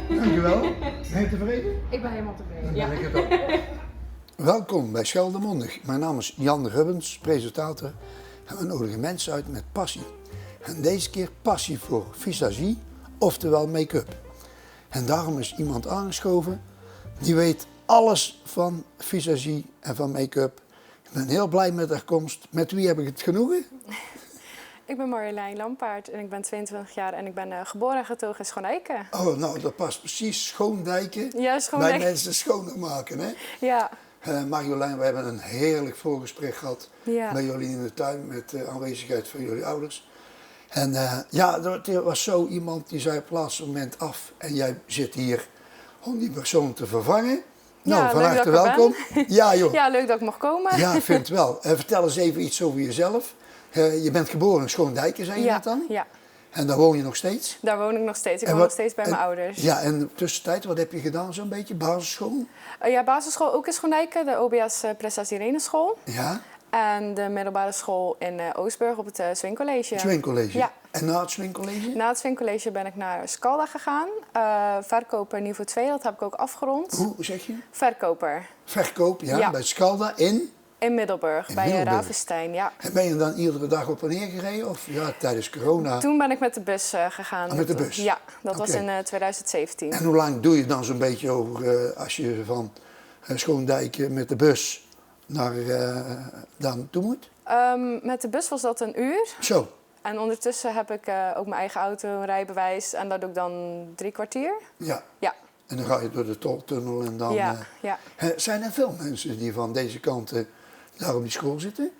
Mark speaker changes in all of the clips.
Speaker 1: Dankjewel. Ben je tevreden?
Speaker 2: Ik ben helemaal tevreden.
Speaker 1: Dan
Speaker 2: Ja.
Speaker 1: ben ik het ook. Welkom bij Scheldemondig. Mijn naam is Jan Rubbens, presentator. En we nodigen mensen uit met passie. En deze keer passie voor visagie, oftewel make-up. En daarom is iemand aangeschoven die weet alles van visagie en van make-up. Ik ben heel blij met haar komst. Met wie heb ik het genoegen?
Speaker 2: Ik ben Marjolein Lampaert en ik ben 22 jaar en ik ben geboren en getogen in Schoonijken.
Speaker 1: Oh, nou dat past precies. Schoondijken.
Speaker 2: Ja,
Speaker 1: Bij
Speaker 2: Schoonijken.
Speaker 1: mensen schoner maken, hè?
Speaker 2: Ja.
Speaker 1: Marjolein, we hebben een heerlijk voorgesprek gehad
Speaker 2: Ja.
Speaker 1: bij jullie in de tuin met de aanwezigheid van jullie ouders. En ja, er was zo iemand die zei op het laatste moment af en jij zit hier om die persoon te vervangen. Nou,
Speaker 2: Ja,
Speaker 1: van
Speaker 2: leuk
Speaker 1: harte
Speaker 2: dat ik er
Speaker 1: welkom.
Speaker 2: ben.
Speaker 1: Ja joh.
Speaker 2: Ja, leuk dat ik mag komen.
Speaker 1: Ja, ik vind het wel. Vertel eens even iets over jezelf. Je bent geboren in Schoondijken, zei je
Speaker 2: Ja,
Speaker 1: net dan?
Speaker 2: ja,
Speaker 1: En daar woon je nog steeds?
Speaker 2: daar woon ik nog steeds. Ik
Speaker 1: En
Speaker 2: woon nog
Speaker 1: wat-
Speaker 2: steeds bij
Speaker 1: en-
Speaker 2: mijn ouders.
Speaker 1: Ja, en in de tussentijd, wat heb je gedaan zo'n beetje? Basisschool?
Speaker 2: Ja, basisschool ook in Schoonijken, de OBS Prinses Irene School.
Speaker 1: Ja,
Speaker 2: En de middelbare school in Oostburg op het Swingcollege.
Speaker 1: het Swingcollege.
Speaker 2: Ja.
Speaker 1: En na het Swingcollege?
Speaker 2: Na het Swingcollege ben ik naar Scalda gegaan. Verkoper niveau 2, dat heb ik ook afgerond.
Speaker 1: Hoe zeg je?
Speaker 2: Verkoper
Speaker 1: Verkoop, ja,
Speaker 2: Ja.
Speaker 1: bij Scalda in.
Speaker 2: in Middelburg,
Speaker 1: In
Speaker 2: bij
Speaker 1: Middelburg.
Speaker 2: Ravenstein, ja.
Speaker 1: En ben je dan iedere dag op en neer gereden? Of ja, tijdens corona?
Speaker 2: Toen ben ik met de bus gegaan.
Speaker 1: Ah, met de bus?
Speaker 2: Ja, dat was
Speaker 1: Oké.
Speaker 2: in 2017.
Speaker 1: En hoe lang doe je dan zo'n beetje over als je van Schoondijk met de bus naar dan toe moet?
Speaker 2: Met de bus was dat een uur.
Speaker 1: Zo,
Speaker 2: En ondertussen heb ik ook mijn eigen auto, een rijbewijs. En dat doe ik dan 3 kwartier.
Speaker 1: ja.
Speaker 2: Ja,
Speaker 1: En dan ga je door de toltunnel en dan...
Speaker 2: ja, ja.
Speaker 1: Zijn er veel mensen die van deze kant daar op die school zitten?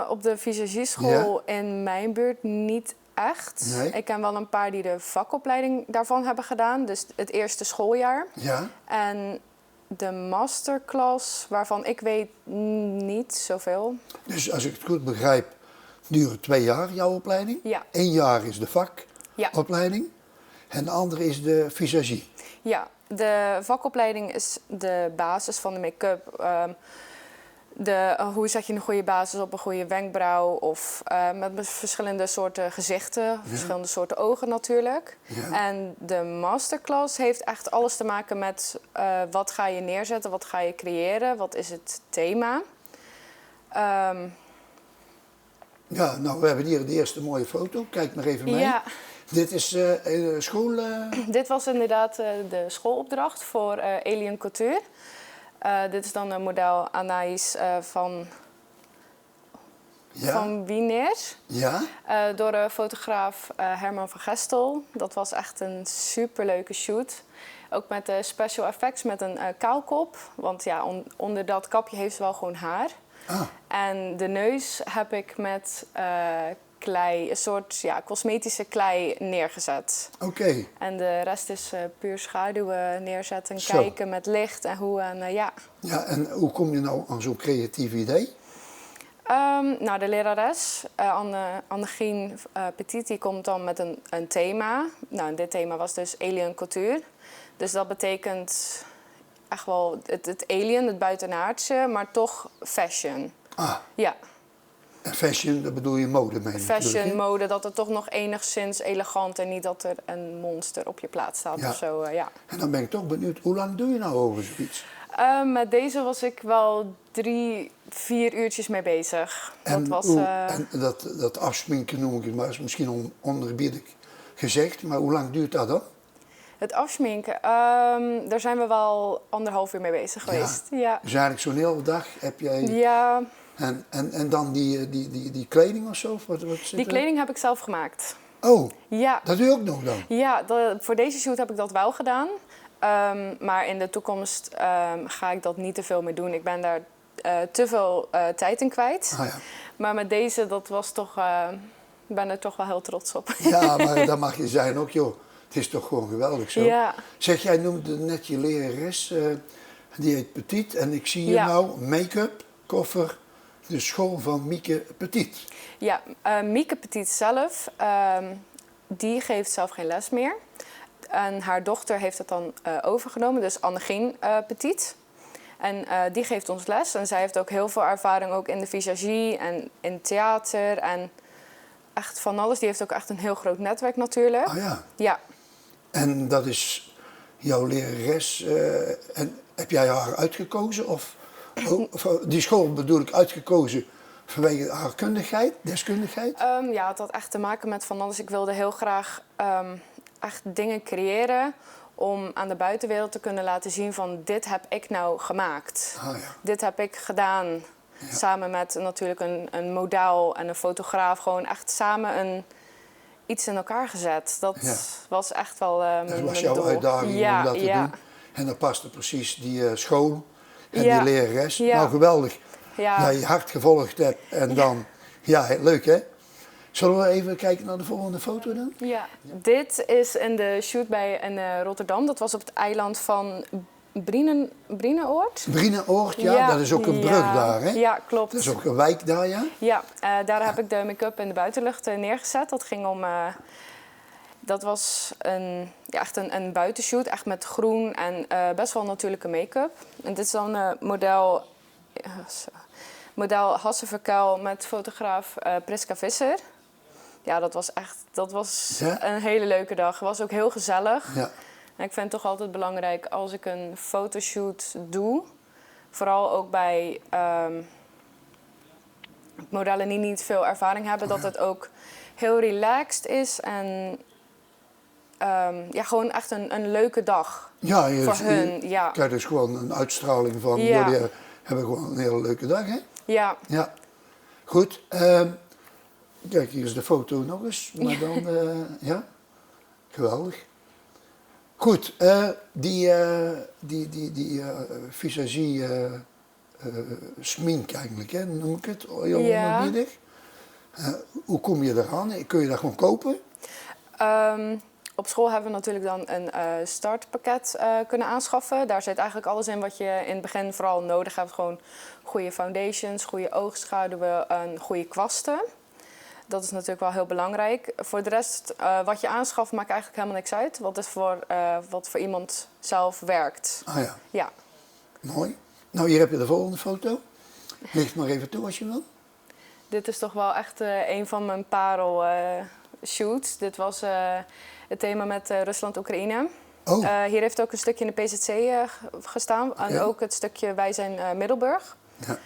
Speaker 2: Op de visagieschool in mijn buurt niet echt.
Speaker 1: Nee.
Speaker 2: Ik ken wel een paar die de vakopleiding daarvan hebben gedaan. Dus het eerste schooljaar.
Speaker 1: Ja.
Speaker 2: En de masterclass, waarvan ik weet niet zoveel.
Speaker 1: Dus als ik het goed begrijp, duurt 2 jaar jouw opleiding.
Speaker 2: Ja.
Speaker 1: 1 jaar is de
Speaker 2: Ja.
Speaker 1: vakopleiding. En de andere is de visagie.
Speaker 2: Ja, de vakopleiding is de basis van de make-up. Hoe zet je een goede basis op een goede wenkbrauw of met verschillende soorten gezichten, verschillende soorten ogen natuurlijk.
Speaker 1: Ja.
Speaker 2: En de masterclass heeft echt alles te maken met wat ga je neerzetten, wat ga je creëren, wat is het thema.
Speaker 1: Ja, nou, we hebben hier de eerste mooie foto. Kijk maar even mee.
Speaker 2: Ja,
Speaker 1: Dit is school...
Speaker 2: dit was inderdaad de schoolopdracht voor Alien Couture. Dit is dan een model Anaïs van Wiener.
Speaker 1: Ja?
Speaker 2: Door de fotograaf Herman van Gestel. Dat was echt een superleuke shoot. Ook met special effects met een kaalkop. Want ja, onder dat kapje heeft ze wel gewoon haar.
Speaker 1: Ah,
Speaker 2: En de neus heb ik met klei, een soort cosmetische klei neergezet.
Speaker 1: oké.
Speaker 2: En de rest is puur schaduwen neerzetten,
Speaker 1: Zo.
Speaker 2: kijken met licht en hoe en ja.
Speaker 1: Ja, en hoe kom je nou aan zo'n creatief idee?
Speaker 2: Nou, de lerares, Annegien Petit, die komt dan met een thema. Nou, dit thema was dus Alien Couture. Dus dat betekent echt wel het alien, het buitenaardse, maar toch fashion.
Speaker 1: Ah,
Speaker 2: Ja,
Speaker 1: en fashion, dat bedoel je mode mee natuurlijk,
Speaker 2: fashion,
Speaker 1: hè?
Speaker 2: mode, dat het toch nog enigszins elegant en niet dat er een monster op je plaat staat
Speaker 1: Ja.
Speaker 2: of zo, ja.
Speaker 1: En dan ben ik toch benieuwd, hoe lang doe je nou over zoiets?
Speaker 2: Met deze was ik wel 3-4 uurtjes mee bezig.
Speaker 1: En,
Speaker 2: dat was,
Speaker 1: en dat afsminken noem ik het maar, is misschien onerbiedig gezegd, maar hoe lang duurt dat dan?
Speaker 2: Het afschminken, daar zijn we wel 1,5 uur mee bezig geweest. Ja.
Speaker 1: Dus eigenlijk zo'n hele dag heb jij...
Speaker 2: Ja,
Speaker 1: En dan die kleding of zo? Of wat zit
Speaker 2: die
Speaker 1: er?
Speaker 2: kleding heb ik zelf gemaakt.
Speaker 1: Oh,
Speaker 2: Ja,
Speaker 1: dat doe je ook nog dan?
Speaker 2: ja voor deze shoot heb ik dat wel gedaan. Maar in de toekomst ga ik dat niet te veel meer doen. Ik ben daar te veel tijd in kwijt.
Speaker 1: Ah ja.
Speaker 2: Maar met deze, dat was toch, ik ben er toch wel heel trots op.
Speaker 1: Ja, maar dat mag je zijn ook, joh. Het is toch gewoon geweldig zo.
Speaker 2: Ja.
Speaker 1: Zeg, jij noemde net je lerares, die heet Petit. En ik zie hier
Speaker 2: Ja.
Speaker 1: nou make-up, koffer, de school van Mieke Petit.
Speaker 2: Ja, Mieke Petit zelf, die geeft zelf geen les meer. En haar dochter heeft het dan overgenomen, dus Annegien Petit. En die geeft ons les. En zij heeft ook heel veel ervaring ook in de visagie en in theater en echt van alles. Die heeft ook echt een heel groot netwerk natuurlijk.
Speaker 1: Ah ja.
Speaker 2: Ja,
Speaker 1: En dat is jouw lerares. En heb jij haar uitgekozen? Of die school bedoel ik uitgekozen vanwege haar deskundigheid?
Speaker 2: Ja, het had echt te maken met van alles. Ik wilde heel graag echt dingen creëren om aan de buitenwereld te kunnen laten zien van dit heb ik nou gemaakt.
Speaker 1: Ah, ja.
Speaker 2: Dit heb ik gedaan. Samen met natuurlijk een model en een fotograaf. Gewoon echt samen iets in elkaar gezet. Dat was echt wel
Speaker 1: Dat was jouw
Speaker 2: doel.
Speaker 1: uitdaging om dat te doen. En dan paste precies die school en die lerares.
Speaker 2: Ja.
Speaker 1: Nou, geweldig
Speaker 2: Ja.
Speaker 1: dat je hard gevolgd hebt. En dan, leuk hè? Zullen we even kijken naar de volgende foto dan?
Speaker 2: Ja, dit is in de shoot in Rotterdam. Dat was op het eiland van Brienenoord.
Speaker 1: Brienenoord, dat is ook een brug daar hè?
Speaker 2: Ja, klopt.
Speaker 1: Dat is ook een wijk daar, ja?
Speaker 2: Ja, daar heb ik de make-up in de buitenlucht neergezet. Dat ging om... dat was echt een buitenshoot, echt met groen en best wel natuurlijke make-up. En dit is dan model Hasse Verkuil met fotograaf Priska Visser. Ja, dat was een hele leuke dag. Het was ook heel gezellig.
Speaker 1: Ja.
Speaker 2: En ik vind het toch altijd belangrijk als ik een fotoshoot doe. Vooral ook bij modellen die niet veel ervaring hebben. Dat het ook heel relaxed is. En gewoon echt een leuke dag voor hun. Ja.
Speaker 1: Kijk, dus gewoon een uitstraling van...
Speaker 2: Ja.
Speaker 1: Jullie hebben gewoon een hele leuke dag, hè?
Speaker 2: Ja.
Speaker 1: Ja. Goed. Kijk, hier is de foto nog eens. Maar dan, geweldig. Goed, die visagie smink eigenlijk, hè, noem ik het, heel onerbiedig. Hoe kom je eraan? Kun je dat gewoon kopen?
Speaker 2: Op school hebben we natuurlijk dan een startpakket kunnen aanschaffen. Daar zit eigenlijk alles in wat je in het begin vooral nodig hebt. Gewoon goede foundations, goede oogschaduwen en goede kwasten. Dat is natuurlijk wel heel belangrijk. Voor de rest, wat je aanschaft, maakt eigenlijk helemaal niks uit. Wat voor iemand zelf werkt.
Speaker 1: Ah ja.
Speaker 2: Ja.
Speaker 1: Mooi. Nou, hier heb je de volgende foto. Licht maar even toe als je wil.
Speaker 2: Dit is toch wel echt een van mijn parel shoots. Dit was het thema met Rusland-Oekraïne.
Speaker 1: Oh.
Speaker 2: Hier heeft ook een stukje in de PZC gestaan. En ook het stukje Wij zijn Middelburg.
Speaker 1: Ja.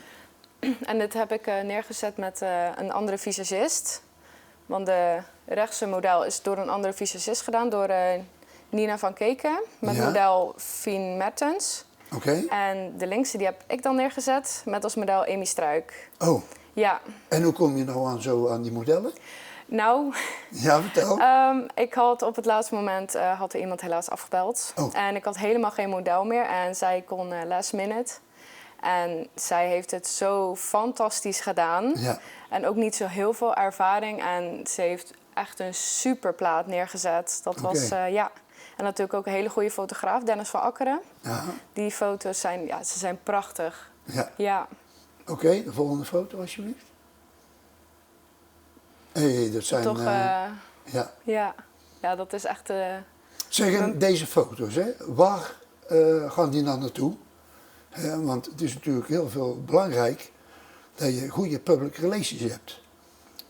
Speaker 2: En dit heb ik neergezet met een andere visagist. Want de rechtse model is door een andere visagist gedaan. Door Nina van Keken. Met model Fien Mertens.
Speaker 1: Oké.
Speaker 2: En de linkse die heb ik dan neergezet. Met als model Amy Struik.
Speaker 1: Oh.
Speaker 2: Ja.
Speaker 1: En hoe kom je nou aan die modellen?
Speaker 2: Nou,
Speaker 1: ja, vertel.
Speaker 2: Ik had op het laatste moment had er iemand helaas afgebeld.
Speaker 1: Oh.
Speaker 2: En ik had helemaal geen model meer. En zij kon last minute. En zij heeft het zo fantastisch gedaan.
Speaker 1: Ja.
Speaker 2: En ook niet zo heel veel ervaring. En ze heeft echt een superplaat neergezet. Dat was, En natuurlijk ook een hele goede fotograaf, Dennis van Akkeren.
Speaker 1: Ja.
Speaker 2: Die foto's zijn prachtig.
Speaker 1: Ja. Oké, de volgende foto alsjeblieft. Dat zijn...
Speaker 2: Toch,
Speaker 1: ja,
Speaker 2: dat is echt...
Speaker 1: Zeg, deze foto's, hè, waar gaan die dan naartoe? Want het is natuurlijk heel veel belangrijk dat je goede public relations hebt.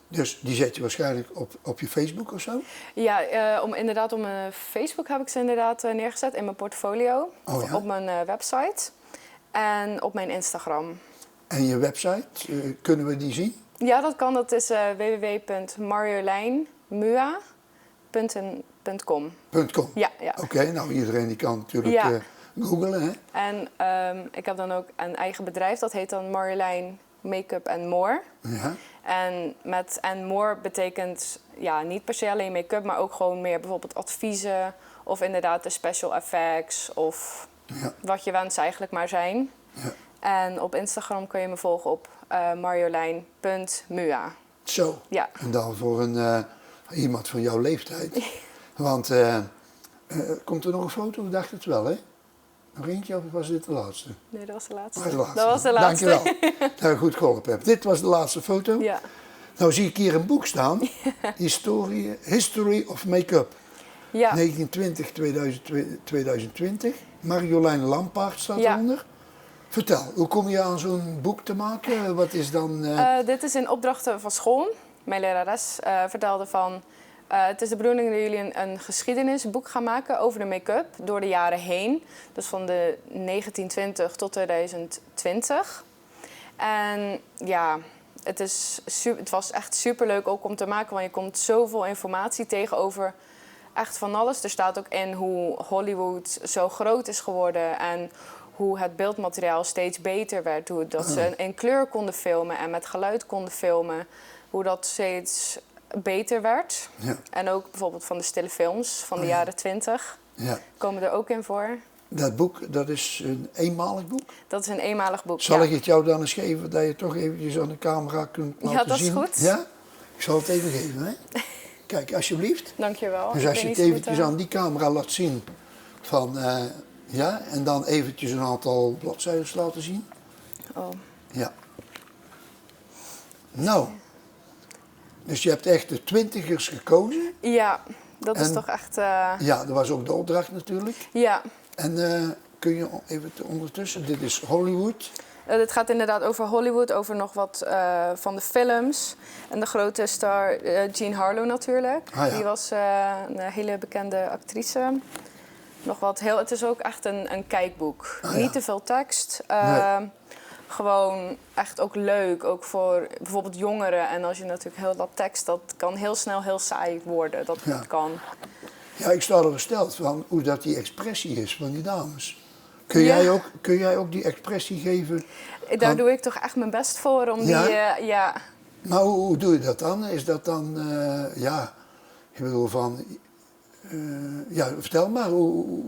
Speaker 1: Dus die zet je waarschijnlijk op je Facebook of zo?
Speaker 2: Ja, op mijn Facebook heb ik ze inderdaad neergezet in mijn portfolio.
Speaker 1: Oh, ja?
Speaker 2: Op mijn website en op mijn Instagram.
Speaker 1: En je website, kunnen we die zien?
Speaker 2: Ja, dat kan. Dat is www.marjolijnmua.com.
Speaker 1: .com.
Speaker 2: Ja.
Speaker 1: Oké, nou iedereen die kan natuurlijk googlen, hè?
Speaker 2: En ik heb dan ook een eigen bedrijf, dat heet dan Marjolein Make-up and More.
Speaker 1: Ja.
Speaker 2: En met and more betekent niet per se alleen make-up, maar ook gewoon meer bijvoorbeeld adviezen of inderdaad de special effects of wat je wens eigenlijk maar zijn.
Speaker 1: Ja.
Speaker 2: En op Instagram kun je me volgen op marjolein.mua.
Speaker 1: Zo.
Speaker 2: Ja.
Speaker 1: En dan voor iemand van jouw leeftijd. Want komt er nog een foto? Ik dacht het wel, hè? Nog eentje of was dit de laatste?
Speaker 2: Nee, dat was de laatste.
Speaker 1: Dat
Speaker 2: was de laatste.
Speaker 1: Dankjewel dat je goed geholpen hebt. Dit was de laatste foto.
Speaker 2: Ja.
Speaker 1: Nou zie ik hier een boek staan. History of Make-up.
Speaker 2: Ja.
Speaker 1: 1920, Marjolein Lampaert staat eronder. Vertel, hoe kom je aan zo'n boek te maken? Wat is dan...
Speaker 2: Dit is in opdrachten van school. Mijn lerares vertelde van... Het is de bedoeling dat jullie een geschiedenisboek gaan maken over de make-up door de jaren heen. Dus van de 1920 tot 2020. En ja, het was echt superleuk ook om te maken, want je komt zoveel informatie tegenover echt van alles. Er staat ook in hoe Hollywood zo groot is geworden en hoe het beeldmateriaal steeds beter werd. Hoe dat ze in kleur konden filmen en met geluid konden filmen. Hoe dat steeds beter werd.
Speaker 1: Ja.
Speaker 2: En ook bijvoorbeeld van de stille films van de jaren 20 komen er ook in voor.
Speaker 1: Dat boek, dat is een eenmalig boek?
Speaker 2: Dat is een eenmalig boek,
Speaker 1: Zal ik het jou dan eens geven dat je toch eventjes aan de camera kunt laten zien?
Speaker 2: Ja, dat is goed.
Speaker 1: Ja? Ik zal het even geven, hè? Kijk, alsjeblieft.
Speaker 2: Dankjewel.
Speaker 1: Dus als je het eventjes aan die camera laat zien van, ja, en dan eventjes een aantal bladzijden laten zien.
Speaker 2: Oh.
Speaker 1: Ja. Nou, dus je hebt echt de 20ers gekozen.
Speaker 2: Ja, dat is toch echt...
Speaker 1: Ja, dat was ook de opdracht natuurlijk.
Speaker 2: Ja.
Speaker 1: En kun je even ondertussen, dit is Hollywood.
Speaker 2: Dit gaat inderdaad over Hollywood, over nog wat van de films. En de grote star Jean Harlow natuurlijk.
Speaker 1: Ah, ja.
Speaker 2: Die was een hele bekende actrice. Nog wat heel, het is ook echt een kijkboek.
Speaker 1: Ah,
Speaker 2: Niet
Speaker 1: ja.
Speaker 2: te veel tekst.
Speaker 1: Nee.
Speaker 2: Gewoon echt ook leuk, ook voor bijvoorbeeld jongeren. En als je natuurlijk heel dat tekst, dat kan heel snel heel saai worden. Dat
Speaker 1: Ja.
Speaker 2: kan.
Speaker 1: Ja, ik sta er versteld van hoe dat die expressie is van die dames.
Speaker 2: Ja.
Speaker 1: Kun jij ook die expressie geven?
Speaker 2: Daar doe ik toch echt mijn best voor om
Speaker 1: Ja?
Speaker 2: die... ja.
Speaker 1: Maar hoe doe je dat dan? Is dat dan, ja, ik bedoel van, ja, vertel maar hoe...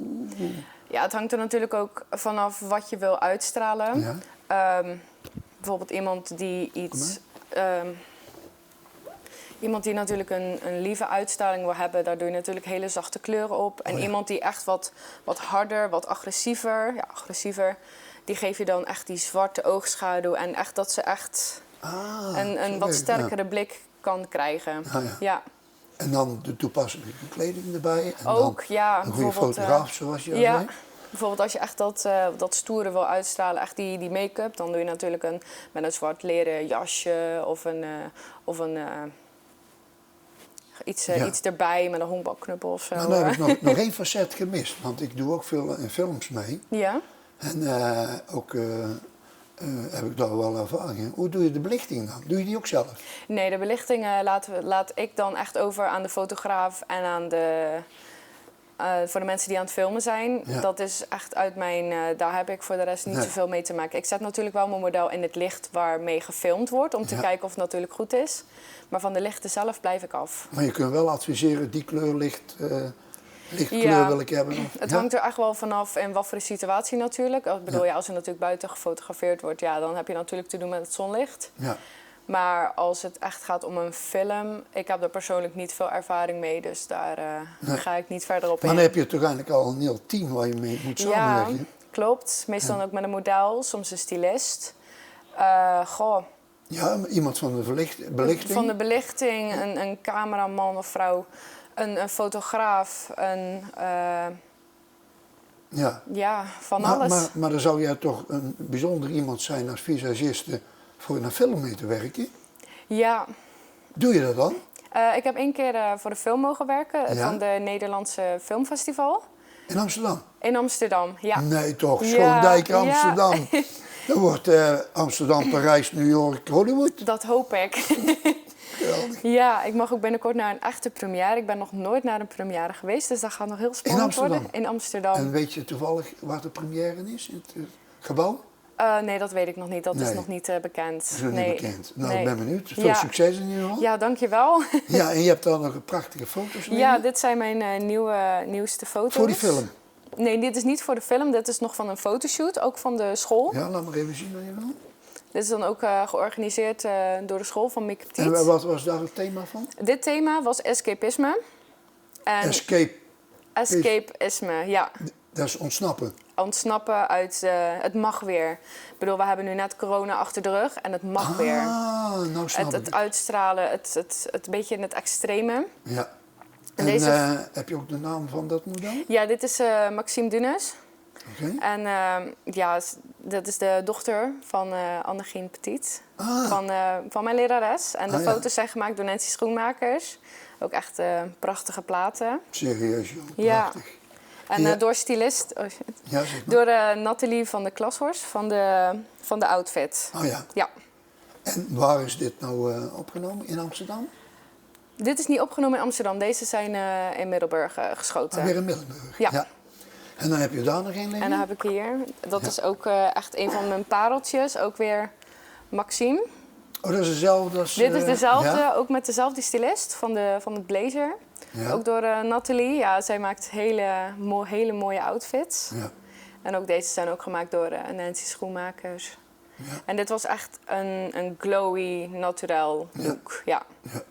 Speaker 2: Ja, het hangt er natuurlijk ook vanaf wat je wil uitstralen.
Speaker 1: Ja.
Speaker 2: Bijvoorbeeld iemand die iets... iemand die natuurlijk een lieve uitstraling wil hebben, daar doe je natuurlijk hele zachte kleuren op. En iemand die echt wat harder, wat agressiever, ja, agressiever, die geef je dan echt die zwarte oogschaduw. En echt dat ze echt een wat sterkere blik kan krijgen.
Speaker 1: Ah, ja.
Speaker 2: Ja.
Speaker 1: En dan de toepasselijke kleding erbij. En
Speaker 2: Ook,
Speaker 1: dan
Speaker 2: ja.
Speaker 1: een goede
Speaker 2: Bijvoorbeeld,
Speaker 1: fotograaf, zoals je al
Speaker 2: ja.
Speaker 1: zei.
Speaker 2: Bijvoorbeeld als je echt dat stoere wil uitstralen, echt die make-up, dan doe je natuurlijk met een zwart leren jasje of iets erbij met een honkbalknuppel of zo.
Speaker 1: Maar dan heb ik nog één facet gemist, want ik doe ook veel in films mee.
Speaker 2: Ja.
Speaker 1: En ook heb ik daar wel ervaring in. Hoe doe je de belichting dan? Doe je die ook zelf?
Speaker 2: Nee, de belichting laat ik dan echt over aan de fotograaf en aan voor de mensen die aan het filmen zijn.
Speaker 1: Ja.
Speaker 2: Dat is echt uit mijn... daar heb ik voor de rest niet zoveel mee te maken. Ik zet natuurlijk wel mijn model in het licht waarmee gefilmd wordt, om te kijken of het natuurlijk goed is. Maar van de lichten zelf blijf ik af.
Speaker 1: Maar je kunt wel adviseren, die kleur lichtkleur wil ik hebben. Of,
Speaker 2: het hangt er echt wel vanaf in wat voor de situatie natuurlijk. Ik bedoel, als er natuurlijk buiten gefotografeerd wordt, ja, dan heb je natuurlijk te doen met het zonlicht.
Speaker 1: Ja.
Speaker 2: Maar als het echt gaat om een film, ik heb daar persoonlijk niet veel ervaring mee, dus daar ga ik niet verder op in.
Speaker 1: Maar dan heb je toch eigenlijk al een heel team waar je mee moet samenwerken.
Speaker 2: Ja, klopt. Meestal ook met een model, soms een stylist.
Speaker 1: Ja, iemand van de belichting.
Speaker 2: Van de belichting, een cameraman of vrouw, een fotograaf, van alles.
Speaker 1: Maar dan zou jij toch een bijzonder iemand zijn als visagiste voor een film mee te werken?
Speaker 2: Ja.
Speaker 1: Doe je dat dan?
Speaker 2: Ik heb 1 keer voor de film mogen werken van de Nederlandse Filmfestival.
Speaker 1: In Amsterdam?
Speaker 2: In Amsterdam, ja.
Speaker 1: Nee toch, Schoondijk, Amsterdam.
Speaker 2: Ja.
Speaker 1: Dan wordt Amsterdam, Parijs, New York, Hollywood.
Speaker 2: Dat hoop ik.
Speaker 1: Geweldig.
Speaker 2: Ja, ik mag ook binnenkort naar een echte première. Ik ben nog nooit naar een première geweest, dus dat gaat nog heel spannend worden. In Amsterdam.
Speaker 1: En weet je toevallig waar de première is? In het gebouw?
Speaker 2: Nee, dat weet ik nog niet. Dat is nog niet bekend.
Speaker 1: Dat is nog niet bekend. Nou, ik ben benieuwd. Veel
Speaker 2: Ja.
Speaker 1: succes in ieder geval.
Speaker 2: Ja, dankjewel.
Speaker 1: Ja, en je hebt daar nog prachtige foto's liggen.
Speaker 2: Ja, dit zijn mijn nieuwste foto's.
Speaker 1: Voor die film?
Speaker 2: Nee, dit is niet voor de film. Dit is nog van een fotoshoot, ook van de school.
Speaker 1: Ja, laat maar even zien wat je wil.
Speaker 2: Dit is dan ook georganiseerd door de school van Mieke Petit.
Speaker 1: En wat was daar het thema van?
Speaker 2: Dit thema was escapisme. En escapisme, ja.
Speaker 1: Dat is ontsnappen.
Speaker 2: Ontsnappen uit het mag weer. Ik bedoel, we hebben nu net corona achter de rug en het mag weer.
Speaker 1: Nou snap ik.
Speaker 2: Het uitstralen, het beetje in het extreme.
Speaker 1: Ja. En
Speaker 2: deze...
Speaker 1: heb je ook de naam van dat model?
Speaker 2: Ja, dit is Maxime Dunes.
Speaker 1: Oké.
Speaker 2: En dat is de dochter van Annegien Petit. Van mijn lerares. En de foto's zijn gemaakt door Nancy Schoenmakers. Ook echt prachtige platen.
Speaker 1: Serieus, joh.
Speaker 2: Ja.
Speaker 1: Prachtig.
Speaker 2: En
Speaker 1: Ja.
Speaker 2: door stylist,
Speaker 1: Ja, zeg maar.
Speaker 2: door Nathalie van de Klashorst van de Outfit.
Speaker 1: Oh ja.
Speaker 2: Ja.
Speaker 1: En waar is dit nou opgenomen? In Amsterdam?
Speaker 2: Dit is niet opgenomen in Amsterdam. Deze zijn in Middelburg geschoten.
Speaker 1: Ah, weer in Middelburg?
Speaker 2: Ja.
Speaker 1: En dan heb je daar nog één liggen?
Speaker 2: En dan heb ik hier, dat
Speaker 1: Ja.
Speaker 2: is ook echt een van mijn pareltjes, ook weer Maxime.
Speaker 1: Oh, dat is dezelfde als...
Speaker 2: Dit is dezelfde,
Speaker 1: Ja?
Speaker 2: ook met dezelfde stylist van het blazer.
Speaker 1: Ja.
Speaker 2: Ook door Nathalie. Ja, zij maakt hele mooie outfits.
Speaker 1: Ja.
Speaker 2: En ook deze zijn ook gemaakt door Nancy Schoenmakers.
Speaker 1: Ja.
Speaker 2: En dit was echt een glowy, naturel look. Ja.
Speaker 1: Ja.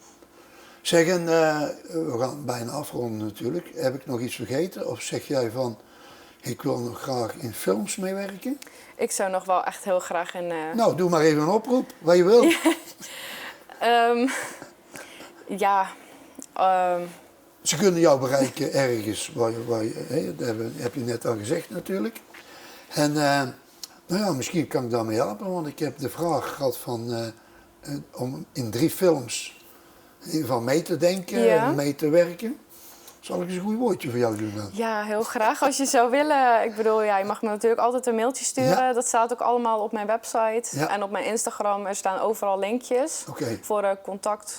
Speaker 1: Zeg, en we gaan bijna afronden natuurlijk. Heb ik nog iets vergeten? Of zeg jij van, ik wil nog graag in films meewerken?
Speaker 2: Ik zou nog wel echt heel graag in...
Speaker 1: Nou, doe maar even een oproep, wat je wil.
Speaker 2: Ja,
Speaker 1: Ze kunnen jou bereiken ergens, dat heb je net al gezegd natuurlijk. En nou ja, misschien kan ik daarmee helpen, want ik heb de vraag gehad van, om in 3 films in ieder geval mee te denken
Speaker 2: Ja.
Speaker 1: en mee te werken. Zal ik eens een goed woordje voor jou doen dan?
Speaker 2: ja, heel graag als je zou willen. Ik bedoel, ja, je mag me natuurlijk altijd een mailtje sturen.
Speaker 1: Ja.
Speaker 2: Dat staat ook allemaal op mijn website
Speaker 1: Ja.
Speaker 2: en op mijn Instagram. Er staan overal linkjes
Speaker 1: Oké.
Speaker 2: voor contact,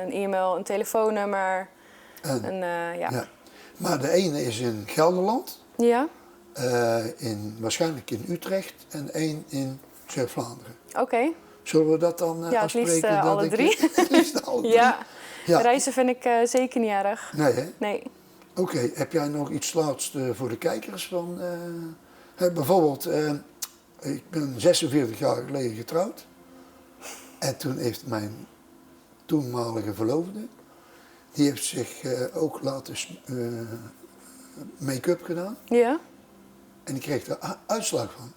Speaker 2: een e-mail, een telefoonnummer.
Speaker 1: En,
Speaker 2: Ja.
Speaker 1: ja. Maar de ene is in Gelderland,
Speaker 2: Ja?
Speaker 1: waarschijnlijk in Utrecht en één in Zuid-Vlaanderen.
Speaker 2: Oké.
Speaker 1: Zullen we dat dan
Speaker 2: Ja, het
Speaker 1: afspreken?
Speaker 2: liefst
Speaker 1: dat
Speaker 2: alle
Speaker 1: ik-
Speaker 2: 3.
Speaker 1: Het liefst alle 3?
Speaker 2: Ja.
Speaker 1: Ja.
Speaker 2: Reizen vind ik zeker niet erg.
Speaker 1: Nee, hè?
Speaker 2: Nee.
Speaker 1: Oké, heb jij nog iets laatst voor de kijkers van... bijvoorbeeld, ik ben 46 jaar geleden getrouwd. En toen heeft mijn toenmalige verloofde, die heeft zich ook laten make-up gedaan.
Speaker 2: Ja?
Speaker 1: En die kreeg er uitslag van.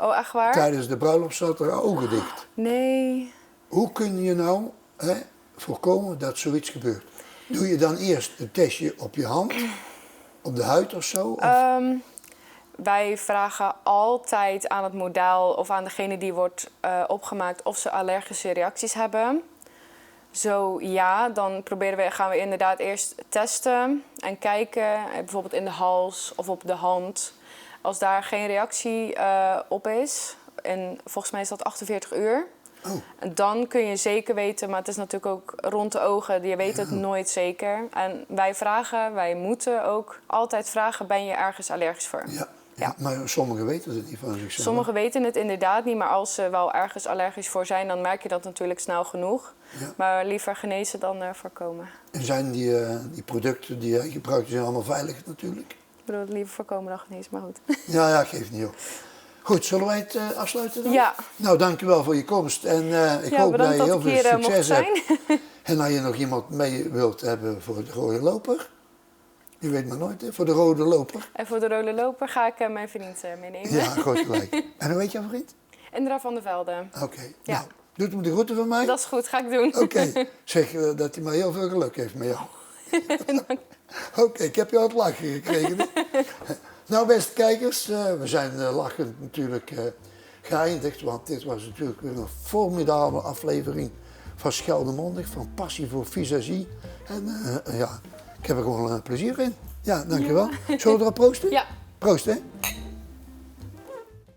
Speaker 2: Oh, echt waar?
Speaker 1: Tijdens de bruiloft zat haar ogen dicht.
Speaker 2: Nee.
Speaker 1: Hoe kun je nou voorkomen dat zoiets gebeurt? Doe je dan eerst een testje op je hand, op de huid of zo? Of?
Speaker 2: Wij vragen altijd aan het model of aan degene die wordt opgemaakt of ze allergische reacties hebben. Zo ja, dan gaan we inderdaad eerst testen en kijken, bijvoorbeeld in de hals of op de hand. Als daar geen reactie op is, en volgens mij is dat 48 uur,
Speaker 1: Oh.
Speaker 2: en dan kun je zeker weten, maar het is natuurlijk ook rond de ogen, je weet het nooit zeker. En wij moeten ook altijd vragen, ben je ergens allergisch voor?
Speaker 1: Ja,
Speaker 2: Ja.
Speaker 1: maar sommigen weten het niet van zichzelf.
Speaker 2: Sommigen weten het inderdaad niet, maar als ze wel ergens allergisch voor zijn, dan merk je dat natuurlijk snel genoeg.
Speaker 1: Ja.
Speaker 2: Maar liever genezen dan voorkomen.
Speaker 1: En zijn die producten die jij gebruikt, die zijn allemaal veilig natuurlijk?
Speaker 2: Ik bedoel, liever voorkomen dan genezen, maar goed.
Speaker 1: Ja, geeft niet op. Goed, zullen wij het afsluiten dan?
Speaker 2: Ja.
Speaker 1: Nou, dankjewel voor je komst. En ik hoop dat
Speaker 2: bedankt
Speaker 1: je
Speaker 2: dat
Speaker 1: heel
Speaker 2: ik
Speaker 1: veel
Speaker 2: hier mocht
Speaker 1: succes
Speaker 2: zijn.
Speaker 1: hebt. En als je nog iemand mee wilt hebben voor de rode loper. Je weet maar nooit, hè, voor de rode loper.
Speaker 2: En voor de rode loper ga ik mijn vriend meenemen.
Speaker 1: Ja, goed gelijk. En hoe heet jouw vriend?
Speaker 2: Indra van der Velde.
Speaker 1: Oké.
Speaker 2: Ja.
Speaker 1: Nou, doet hem de groeten van mij?
Speaker 2: Dat is goed, ga ik doen.
Speaker 1: Oké. Zeg dat hij maar heel veel geluk heeft met jou. Oké, ik heb jou het lachen gekregen. Hè? Nou, beste kijkers, we zijn lachend natuurlijk geëindigd. Want dit was natuurlijk weer een formidabele aflevering van Scheldemondig. Van Passie voor Visagie. En ja, ik heb er gewoon plezier in. Ja, dankjewel. Zullen we erop proosten?
Speaker 2: Ja.
Speaker 1: Proost, hè?